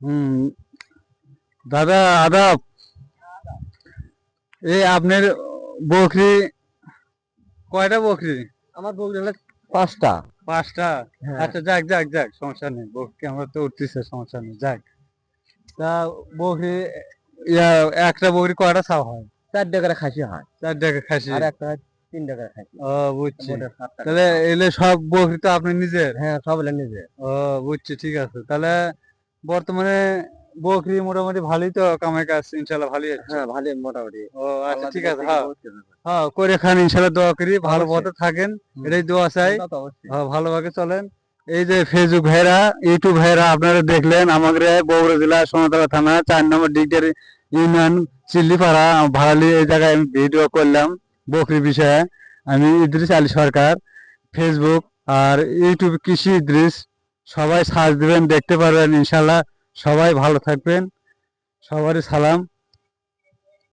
হুম। দাদা আদাব। এই আপনার বকরি কয়টা বকরি? আমার বকরি হলো 5টা। 5টা? হ্যাঁ। আচ্ছা, যাক যাক যাক, সমস্যা নেই, বকরি আমরা তো উঠতেছে, সমস্যা নেই, যাক। তা বকরি, ইয়া, একটা বকরি কয়টা ছাও হয়? 4 টাকার খাসি হয়। 4 টাকা খাসি? আর একটা 3 টাকার খাসি। ও, বুঝছি। মোটে 7 টাকা তাহলে ছাও। এলে সব বকরি তো আপনি নিজের? হ্যাঁ, সব হলো নিজে। ও, বুঝছি, ঠিক আছে। তাহলে বর্তমানে বকরি মোটামুটি ভালোই তো কামাই কাজ, ইনশাল্লাহ ভালোই হচ্ছে। হ্যাঁ, ভালোই মোটামুটি। ও আচ্ছা, আল্লাহ ঠিক দিলে আছে, দেখি হ্যাঁ। বহুত কিছু। হ্যাঁ, করে খান, ইনশাল্লাহ দোয়া করি, ভালো অবশ্যই। পথে থাকেন, হুম। এটাই দোয়া চাই। তা তো অবশ্যই। হ্যাঁ, ভালোভাবে চলেন। এই যে ফেসবুক ভাইরা, ইউটিউব ভাইরা, আপনারা দেখলেন আমাদের বগুড়া জেলা সোনাতলা থানা 4 নম্বর ডিগের ইউনিয়ন চিল্লিপাড়া ভাড়ালি, এই জায়গায় আমি ভিডিও করলাম বকরি বিষয়ে। আমি ইদ্রিস আলী সরকার। ফেসবুক আর ইউটিউব কৃষি ইদ্রিস, সবাই সার্চ দিবেন, দেখতে পারবেন ইনশাল্লাহ। সবাই ভালো থাকবেন, সবারই সালাম।